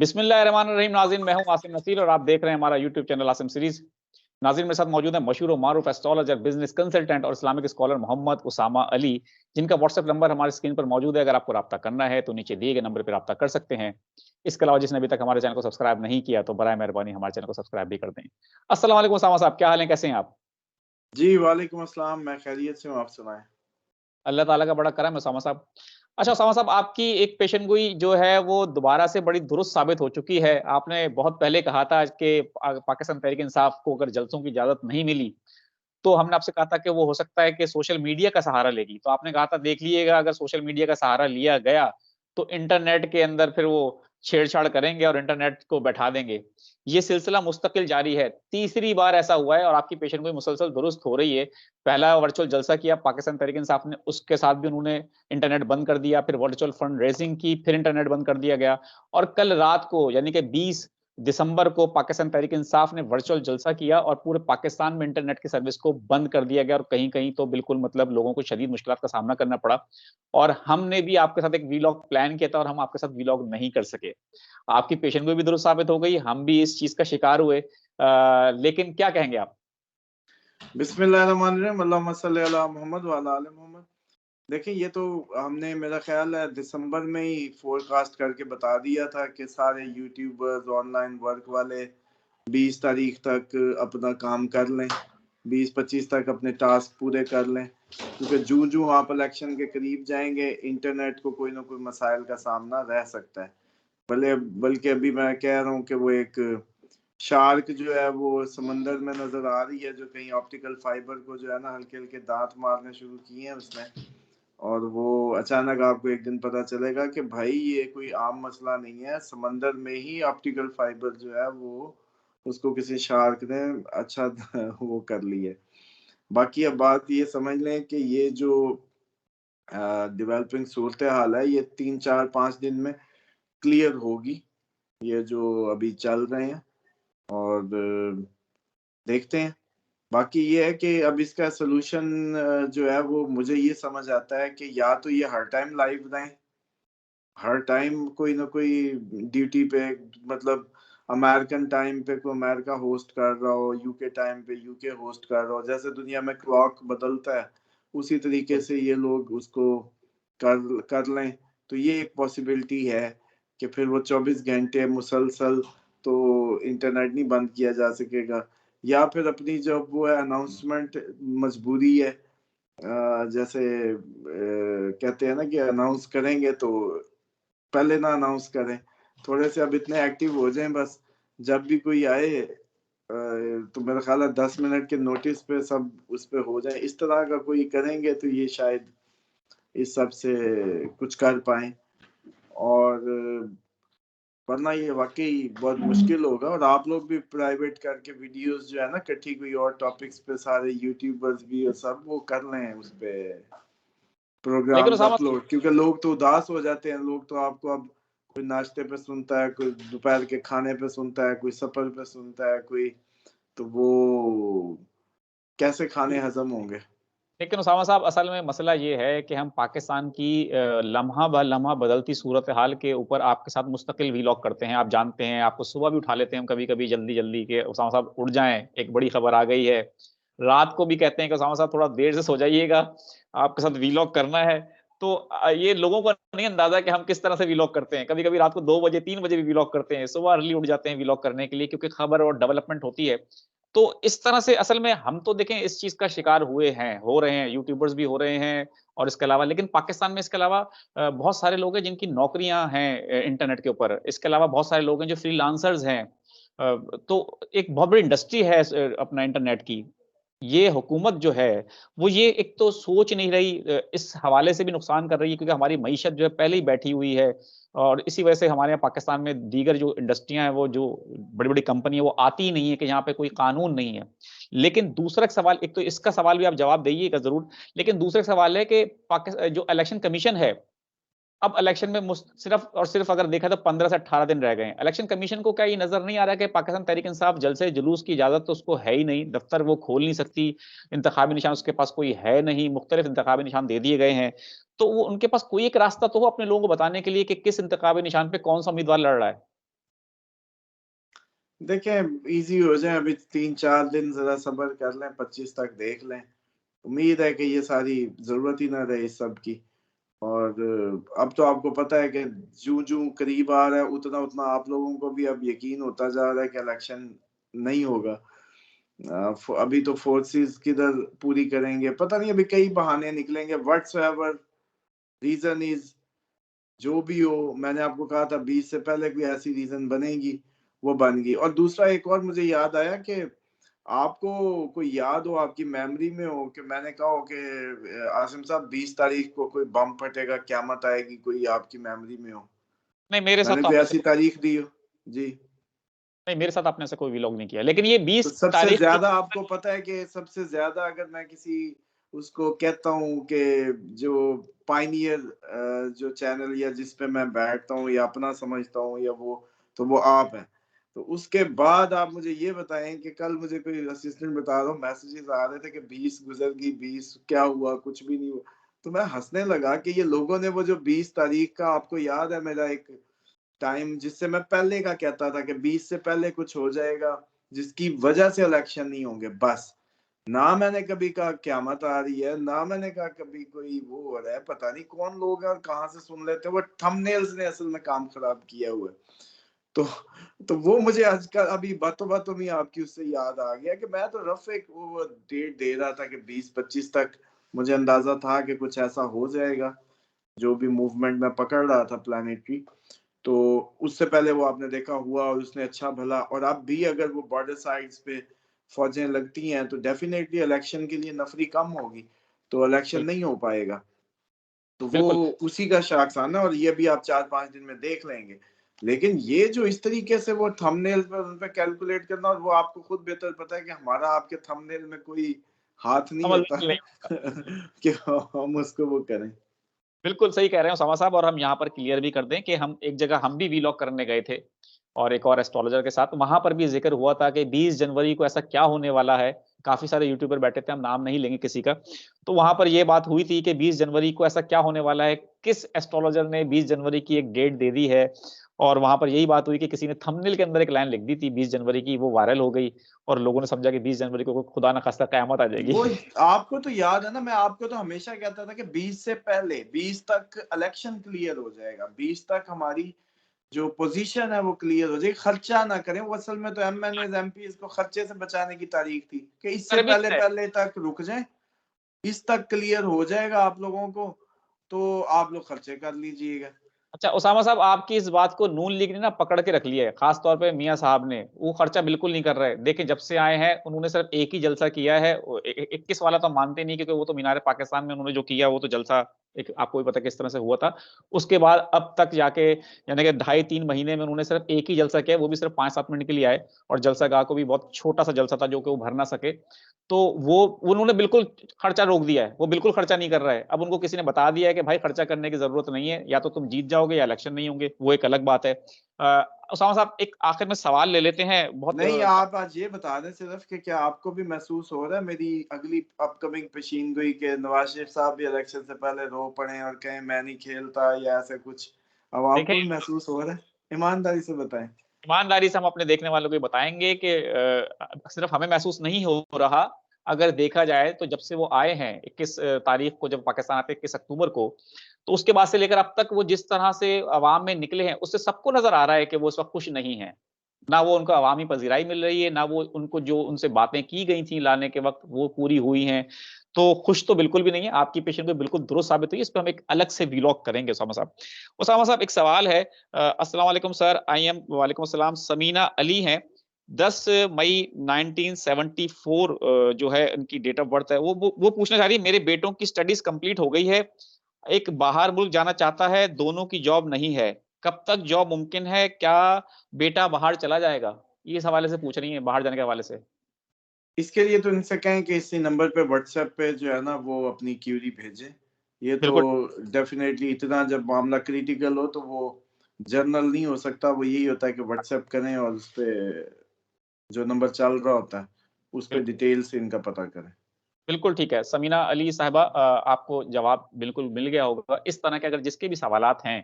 बिस्मिल्लाहिर्रहमानिर्रहीम। नाज़रीन, मैं हूं आसिम नसीर और आप देख रहे हैं हमारा यूट्यूब चैनल आसिम सीरीज। नाज़रीन, मेरे साथ मौजूद है मशहूर और मारूफ एस्ट्रोलॉजर, बिजनेस कंसल्टेंट और इस्लामिक स्कॉलर मोहम्मद उसामा अली, जिनका व्हाट्सएप नंबर हमारी स्क्रीन पर मौजूद है। अगर आपको रब्ता करना है तो नीचे दिए गए नंबर पर रब्ता कर सकते हैं। इसके अलावा जिसने अभी तक हमारे चैनल को सब्सक्राइब नहीं किया तो बराए मेहरबानी हमारे चैनल को सब्सक्राइब भी कर दें। अस्सलाम वालेकुम उसामा साहब, क्या हाल है, कैसे हैं आप? जी, वालेकुम अस्सलाम, मैं खैरियत से हूँ, आप सुनाएँ? अल्लाह ताला का बड़ा करम है उसामा साहब। अच्छा उसामा साहब, आपकी एक पेशेंगोई जो है वो दोबारा से बड़ी दुरुस्त साबित हो चुकी है। आपने बहुत पहले कहा था कि पाकिस्तान तहरीक-ए-इंसाफ को अगर जलसों की इजाज़त नहीं मिली, तो हमने आपसे कहा था कि वो हो सकता है कि सोशल मीडिया का सहारा लेगी। तो आपने कहा था देख लीजिएगा, अगर सोशल मीडिया का सहारा लिया गया, तो इंटरनेट के अंदर फिर वो छेड़-छाड़ करेंगे और इंटरनेट को बैठा देंगे। ये सिलसिला मुस्तकिल जारी है। तीसरी बार ऐसा हुआ है और आपकी पेशेंगोई मुसलसल दुरुस्त हो रही है। पहला वर्चुअल जलसा किया पाकिस्तान तहरीक-ए-इंसाफ ने, उसके साथ भी उन्होंने इंटरनेट बंद कर दिया, फिर वर्चुअल फंड रेज़िंग की, फिर इंटरनेट बंद कर दिया गया और कल रात को यानी कि 20 दिसंबर को पाकिस्तान तहरीक-ए-इंसाफ ने वर्चुअल जलसा किया और पूरे पाकिस्तान में इंटरनेट की सर्विस को बंद कर दिया गया और कहीं-कहीं तो बिल्कुल मतलब लोगों को शदीद मुश्किलात का सामना करना पड़ा और हमने भी आपके साथ एक वीलॉग प्लान किया था और हम आपके साथ वीलॉग नहीं कर सके। आपकी पेशेंटगोई भी दुरुस्त साबित हो गई, हम भी इस चीज़ का शिकार हुए। लेकिन क्या कहेंगे आप? बिस्मिल्लाहिर्रहमानिर्रहीम, अल्लाहुम्मा सल्लि अला मोहम्मद व अला आलि मोहम्मद। देखिए, ये तो हमने मेरा ख़्याल है दिसंबर में ही फ़ोरकास्ट करके बता दिया था कि सारे यूट्यूबर्स, ऑनलाइन वर्क वाले 20 तारीख तक अपना काम कर लें, 20-25 तक अपने टास्क पूरे कर लें, क्योंकि जूँ-जूँ आप इलेक्शन के करीब जाएँगे, इंटरनेट को कोई न कोई मसाइल का सामना रह सकता है। बल्कि अभी मैं कह रहा हूँ कि वो एक शार्क जो है वो समंदर में नज़र आ रही है, जो कहीं ऑप्टिकल फाइबर को जो है ना हल्के-हल्के दाँत मारने शुरू किए हैं उसने, और वो अचानक आपको एक दिन पता चलेगा कि भाई ये कोई आम मसला नहीं है, समंदर में ही ऑप्टिकल फाइबर जो है वो उसको किसी शार्क ने अच्छा वो कर ली है। बाकी अब बात ये समझ लें कि ये जो डेवलपिंग सूरत-ए-हाल है, ये 3, 4, 5 दिन में क्लियर होगी, ये जो अभी चल रहे हैं, और देखते हैं। बाकी ये है कि अब इसका सॉल्यूशन जो है वो मुझे ये समझ आता है कि या तो ये हर टाइम लाइव रहें, हर टाइम कोई ना कोई ड्यूटी पे, मतलब अमेरिकन टाइम पे कोई अमेरिका होस्ट कर रहा हो, यूके टाइम पे यूके होस्ट कर रहा हो। जैसे दुनिया में क्लॉक बदलता है, उसी तरीके से ये लोग उसको कर कर लें, तो ये एक पॉसिबिलिटी है कि फिर वो 24 घंटे मुसलसल तो इंटरनेट नहीं बंद किया जा सकेगा। या फिर अपनी जो वो है अनाउंसमेंट मजबूरी है, जैसे कहते हैं ना कि अनाउंस करेंगे तो पहले ना अनाउंस करें, थोड़े से अब इतने एक्टिव हो जाएँ बस, जब भी कोई आए तो मेरा ख़्याल है 10 मिनट के नोटिस पे सब उस पे हो जाए, इस तरह का कोई करेंगे तो ये शायद इस सब से कुछ कर पाएँ, और वरना ये वाक़ई बहुत मुश्किल होगा। और आप लोग भी प्राइवेट करके वीडियोज़ जो है ना इकट्ठी कोई और टॉपिक्स पे सारे यूट्यूबर्स भी और सब वो कर लें उस पे लेकिन प्रोग्राम्स उसामा अपलोड, क्योंकि लोग तो उदास हो जाते हैं, लोग तो आपको अब कोई नाश्ते पे सुनता है, कोई दोपहर के खाने पे सुनता है, कोई सफ़र पे सुनता है, कोई तो वो कैसे खाने हज़म होंगे? लेकिन उसामा साहब, असल में मसला ये है कि हम पाकिस्तान की लम्हा ब लम्हा बदलती सूरत-ए-हाल के ऊपर आपके साथ मुस्तकिल वीलॉग करते हैं। आप जानते हैं, आपको सुबह भी उठा लेते हैं हम कभी-कभी जल्दी-जल्दी के उसामा साहब उठ जाएँ, एक बड़ी खबर आ गई है। रात को भी कहते हैं कि उसामा साहब थोड़ा देर से सो जाइएगा, आपके साथ वीलॉग करना है। तो ये लोगों को नहीं अंदाज़ा कि हम किस तरह से वीलॉग करते हैं। कभी-कभी रात को 2 बजे, 3 बजे भी वीलॉग करते हैं। सुबह अर्ली उठ जाते हैं वीलॉग करने के लिए, क्योंकि खबर और डेवलपमेंट होती है। तो इस तरह से असल में हम तो देखें इस चीज़ का शिकार हुए हैं, हो रहे हैं, यूट्यूबर्स भी हो रहे हैं और इसके अलावा, लेकिन पाकिस्तान में इसके अलावा बहुत सारे लोग हैं जिनकी नौकरियाँ हैं इंटरनेट के ऊपर। इसके अलावा बहुत सारे लोग हैं जो फ्रीलांसर्स हैं। तो एक बहुत बड़ी इंडस्ट्री है अपना इंटरनेट की। ये हुकूमत जो है, वो ये एक तो सोच नहीं रही, इस हवाले से भी नुकसान कर रही है क्योंकि हमारी मईशत जो है पहले ही बैठी हुई है और इसी वजह से हमारे यहाँ पाकिस्तान में दीगर जो इंडस्ट्रियाँ हैं, वो जो बड़ी-बड़ी कंपनी है, वो आती ही नहीं है कि यहाँ पे कोई कानून नहीं है। लेकिन दूसरा एक सवाल, एक तो इसका सवाल भी आप जवाब दीजिएगा ज़रूर, लेकिन दूसरा एक सवाल है कि जो इलेक्शन कमीशन है, अब इलेक्शन में सिर्फ और सिर्फ अगर देखा तो 15 से 18 दिन रह गए हैं। इलेक्शन कमीशन को क्या ये नज़र नहीं आ रहा है कि पाकिस्तान तहरीक-इंसाफ जलसे जुलूस की इजाज़त तो उसको है ही नहीं, दफ्तर वो खोल नहीं सकती, इंतखाबी निशान उसके पास कोई है नहीं, मुख्तलिफ इंतखाबी निशान दे दिए गए हैं। तो वो उनके पास कोई एक रास्ता तो हो अपने लोगों को बताने के लिए कि किस इंतखाबी निशान पे कौन-सा उम्मीदवार लड़ रहा है। देखें इजी हो जाए, अभी 3-4 दिन जरा सब्र कर लें, 25 तक देख लें। उम्मीद है कि ये सारी जरूरत ही ना रहे इस सब की। और अब तो आपको पता है कि जूं करीब आ रहा है उतना उतना आप लोगों को भी अब यकीन होता जा रहा है कि इलेक्शन नहीं होगा। अभी तो फोर्सेस किधर पूरी करेंगे पता नहीं, अभी कई बहाने निकलेंगे। व्हाट्सएवर रीजन इज, जो भी हो, मैंने आपको कहा था 20 से पहले कोई ऐसी रीजन बनेगी, वो बन गई। और दूसरा एक और मुझे याद आया कि आपको कोई याद हो, आपकी मेमोरी में हो कि मैंने कहा हो कि आसिम साहब 20 तारीख को कोई बम फटेगा, क़यामत आएगी, कोई आपकी मेमोरी में हो, नहीं मेरे साथ मैंने तो कोई आपने ऐसी तारीख दी हो जी? नहीं, मेरे साथ आपने ऐसा कोई व्लॉग नहीं किया, लेकिन ये तो 20 सबसे तारीख ज्यादा आपको पता है कि सबसे ज्यादा अगर मैं किसी उसको कहता हूँ कि जो पाइनियर जो चैनल या जिस पे मैं बैठता हूँ या अपना समझता हूँ या वो, तो वो आप हैं। तो उसके बाद आप मुझे ये बताएं कि कल मुझे कोई असिस्टेंट बता रहा हूँ, मैसेजेस आ रहे थे कि 20 गुजर गई, 20 क्या हुआ, कुछ भी नहीं हुआ। तो मैं हंसने लगा कि ये लोगों ने वो जो 20 तारीख का, आपको याद है मेरा एक टाइम जिससे मैं पहले का कहता था कि 20 से पहले कुछ हो जाएगा जिसकी वजह से इलेक्शन नहीं होंगे, बस। ना मैंने कभी कहा क़यामत आ रही है, ना मैंने कहा कभी कोई वो हो रहा है। पता नहीं कौन लोग हैं और कहां से सुन लेते हैं, वो थंबनेल्स ने असल में काम खराब किया हुआ है। तो वो मुझे आजकल अभी बातों बातों में आपकी उससे याद आ गया कि मैं तो रफ एक वो डेट दे रहा था कि 20-25 तक मुझे अंदाजा था कि कुछ ऐसा हो जाएगा, जो भी मूवमेंट मैं पकड़ रहा था प्लैनेटरी। तो उससे पहले वो आपने देखा हुआ और उसने अच्छा भला, और अब भी अगर वो बॉर्डर साइड्स पे फौजें लगती हैं तो डेफिनेटली इलेक्शन के लिए नफरी कम होगी, तो इलेक्शन नहीं हो पाएगा। तो वो बिल्कुल उसी का शाखसाना, और ये भी आप 4-5 दिन में देख लेंगे। लेकिन ये जो इस तरीके से वो थंबनेल पर उन पे कैलकुलेट करना, और वो आपको खुद बेहतर पता है कि हमारा आपके थंबनेल में कोई हाथ नहीं समझ होता नहीं। कि हम उसको वो करें। बिल्कुल सही कह रहे हो सामा साहब, और हम यहाँ पर क्लियर भी कर दें कि हम एक जगह हम भी वीलॉग करने गए थे और एक और एस्ट्रोलॉजर के साथ, वहां पर भी जिक्र हुआ था कि 20 जनवरी को ऐसा क्या होने वाला है। काफी सारे यूट्यूबर बैठे थे, हम नाम नहीं लेंगे किसी का। तो वहां पर यह बात हुई थी कि 20 जनवरी को ऐसा क्या होने वाला है, किस एस्ट्रोलॉजर ने 20 जनवरी की एक डेट दे दी है। और वहां पर यही बात हुई कि किसी ने थंबनेल के अंदर एक लाइन लिख दी थी 20 जनवरी की, वो वायरल हो गई और लोगों ने समझा कि 20 जनवरी को खुदा ना खास्ता कयामत आ जाएगी। वो आपको तो याद है ना, मैं आपको तो हमेशा कहता था कि 20 से पहले 20 तक इलेक्शन क्लियर हो जाएगा, 20 तक हमारी जो पोजीशन है वो क्लियर हो जाएगी, खर्चा ना करें। वो असल में तो एमएनएस एमपीज को खर्चे से बचाने की तारीख थी कि इससे कर भी पहले रहे हैं। पहले तक रुक जाएं, इस तक क्लियर हो जाएगा आप लोगों को, तो आप लोग खर्चे कर लीजिएगा। अच्छा उसामा साहब, आपकी इस बात को नून लीग ने ना पकड़ के रख लिया है, खास तौर पे मियां साहब ने। वो खर्चा बिल्कुल नहीं कर रहे। देखिए जब से आए हैं उन्होंने सिर्फ एक ही जलसा किया है। 21 वाला तो मानते नहीं, क्योंकि वो तो मीनार पाकिस्तान में उन्होंने जो किया वो तो जलसा एक आपको भी पता किस तरह से हुआ था। उसके बाद अब तक जाके यानी कि 2.5-3 महीने में उन्होंने सिर्फ एक ही जलसा किया, वो भी सिर्फ 5-7 मिनट के लिए आए। और जलसा गाह को भी बहुत छोटा सा जलसा था जो कि वो भर ना सके। तो वो उन्होंने बिल्कुल खर्चा रोक दिया है, वो बिल्कुल खर्चा नहीं कर रहा है। अब उनको किसी ने बता दिया है कि भाई खर्चा करने की जरूरत नहीं है, या तो तुम जीत जाओगे या इलेक्शन नहीं होंगे, वो एक अलग बात है। उसामा साहब एक आखिर में सवाल ले लेते हैं बहुत नहीं, आप आज ये बता दें सिर्फ कि क्या आपको भी महसूस हो रहा है मेरी अगली अपकमिंग पेशीनगोई के नवाज शरीफ साहब भी इलेक्शन से पहले रो पड़े और कहें मैं नहीं खेलता या ऐसा कुछ? अब देखें, आपको भी महसूस हो रहा है? ईमानदारी से बताएं। ईमानदारी से हम अपने देखने वालों को ये बताएंगे कि सिर्फ हमें महसूस नहीं हो रहा। अगर देखा जाए तो जब से वो आए हैं 21 तारीख को, जब पाकिस्तान आते 21 अक्टूबर को, तो उसके बाद से लेकर अब तक वो जिस तरह से अवाम में निकले हैं, उससे सबको नजर आ रहा है कि वो इस वक्त खुश नहीं है। ना वो उनको अवामी पजीराई मिल रही है, ना वो उनको जो उनसे बातें की गई थी लाने के वक्त वो पूरी हुई हैं। तो खुश तो बिल्कुल भी नहीं है। आपकी पेशेंट को बिल्कुल दुरुस्त साबित हुई। इस पर हम एक अलग से व्लॉग करेंगे। उसामा साहब, उसामा साहब एक सवाल है। अस्सलाम वालेकुम सर, आई एम वालेकुम अस्सलाम, समीना अली हैं। 10 मई 1974 जो है उनकी डेट ऑफ बर्थ है। वो पूछना चाह रही है, मेरे बेटों की स्टडीज कंप्लीट हो गई है, एक बाहर मुल्क जाना चाहता है, दोनों की जॉब नहीं है, कब तक जॉब मुमकिन है, क्या बेटा बाहर चला जाएगा? ये इस हवाले से पूछ रही है, बाहर जाने के हवाले से। इसके लिए तो इनसे कहें कि इसी नंबर पे व्हाट्सएप पे जो है ना वो अपनी क्यूरी भेजें। ये तो बिल्कुल डेफिनेटली इतना जब मामला क्रिटिकल हो तो वो जर्नल नहीं हो सकता, वो यही होता है कि व्हाट्सएप करें और उस पे जो नंबर चल रहा होता है उस पे बिल्कुल डिटेल से इनका पता करें। बिल्कुल ठीक है। समीना अली साहिबा, आपको जवाब बिल्कुल मिल गया होगा। इस तरह के अगर जिसके भी सवालात हैं,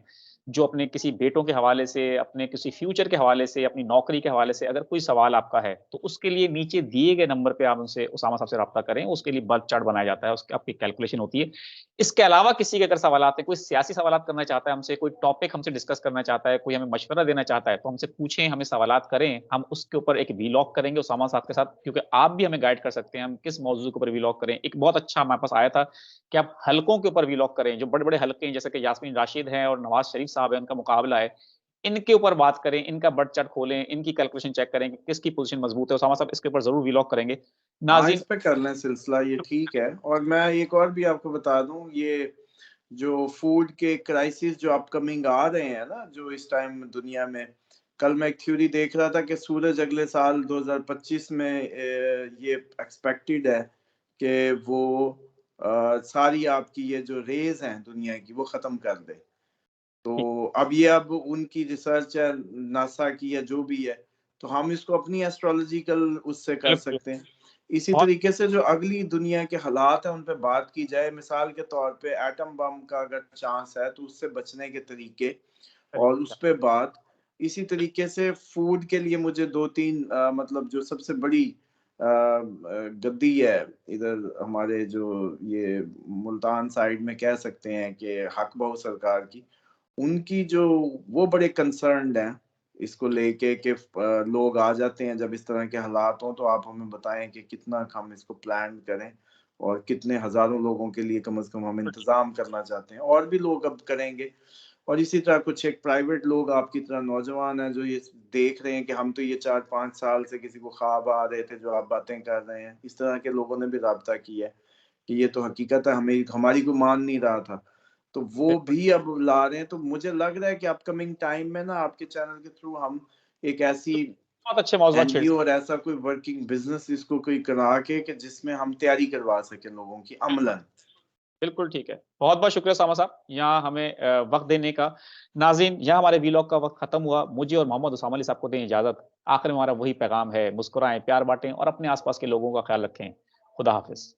जो अपने किसी बेटों के हवाले से, अपने किसी फ्यूचर के हवाले से, अपनी नौकरी के हवाले से अगर कोई सवाल आपका है, तो उसके लिए नीचे दिए गए नंबर पे आप उनसे, उसामा साहब से राब्ता करें। उसके लिए बर्थ चार्ट बनाया जाता है, उसकी आपकी कैलकुलेशन होती है। इसके अलावा किसी के अगर सवालात हैं, कोई सियासी सवालात करना चाहता है हमसे, कोई टॉपिक हमसे डिस्कस करना चाहता है, कोई हमें मशवरा देना चाहता है, तो हमसे पूछें, हमें सवालात करें। हम उसके ऊपर एक वीलॉग करेंगे उसामा साहब के साथ, क्योंकि आप भी हमें गाइड कर सकते हैं हम किस मौजू के ऊपर वीलॉग करें। एक बहुत अच्छा हमारे पास आया था कि आप हलकों के ऊपर वीलॉग करें, जो बड़े बड़े हलके हैं, जैसे कि यास्मीन राशिद हैं और नवाज शरीफ साहब हैं, उनका मुकाबला है, इनके ऊपर बात करें, इनका बर्थ चार्ट खोलें, इनकी कैलकुलेशन चेक करें कि किसकी पोजीशन मजबूत है। उसामा साहब इसके ऊपर जरूर वीलॉग करेंगे। हाँ, इस नाज़रीन, पे कर लें सिलसिला, ये ठीक है। और मैं एक और भी आपको बता दूं, ये जो फूड के क्राइसिस जो अपकमिंग आ रहे हैं ना, जो इस टाइम दुनिया में, कल मैं एक थ्योरी देख रहा था कि सूरज अगले साल 2025 में ये एक्सपेक्टेड है कि वो सारी आपकी ये जो रेज हैं दुनिया की वो खत्म कर दे। तो अब उनकी रिसर्च है नासा की या जो भी है, तो हम इसको अपनी एस्ट्रोलॉजिकल उससे कर बिल्कुल सकते हैं। इसी बहुत तरीके से जो अगली दुनिया के हालात हैं उन पे बात की जाए, मिसाल के तौर पे एटम बम का अगर चांस है तो उससे बचने के तरीके, और उस पे बात। इसी तरीके से फूड के लिए मुझे 2-3 मतलब जो सबसे बड़ी गद्दी है इधर हमारे जो ये मुल्तान साइड में कह सकते हैं कि हक बहु सरकार की, उनकी जो वो बड़े कंसर्न्ड हैं इसको लेके कि लोग आ जाते हैं जब इस तरह के हालात हों, तो आप हमें बताएं कि कितना हम इसको प्लान करें और कितने हजारों लोगों के लिए कम से कम हम इंतजाम करना चाहते हैं। और भी लोग अब करेंगे। और इसी तरह कुछ एक प्राइवेट लोग आपकी तरह नौजवान हैं जो ये देख रहे हैं कि हम तो ये 4-5 साल से किसी को ख्वाब आ रहे थे जो आप बातें कर रहे हैं, इस तरह के लोगों ने भी राब्ता किया है कि ये तो हकीकत है, हमें हमारी को मान नहीं रहा था, तो वो बिल्कुल भी अब ला रहे हैं। तो मुझे लग रहा है कि अपकमिंग टाइम में ना आपके चैनल के थ्रू हम एक ऐसी बहुत अच्छे मौजूद छेड़ एनजीओ और ऐसा कोई वर्किंग बिजनेस इसको कोई करा के कि जिसमें हम तैयारी करवा सकें लोगों की अमलन। बिल्कुल ठीक है। बहुत बहुत शुक्रिया सामा साहब, यहाँ हमें वक्त देने का। नाज़रीन, यहाँ हमारे वीलॉग का वक्त खत्म हुआ। मुझे और मोहम्मद उसामा अली साहब को दें इजाजत। आखिर में हमारा वही पैगाम है, मुस्कुराएं, प्यार बांटें और अपने आसपास के लोगों का ख्याल रखें। खुदा हाफिज।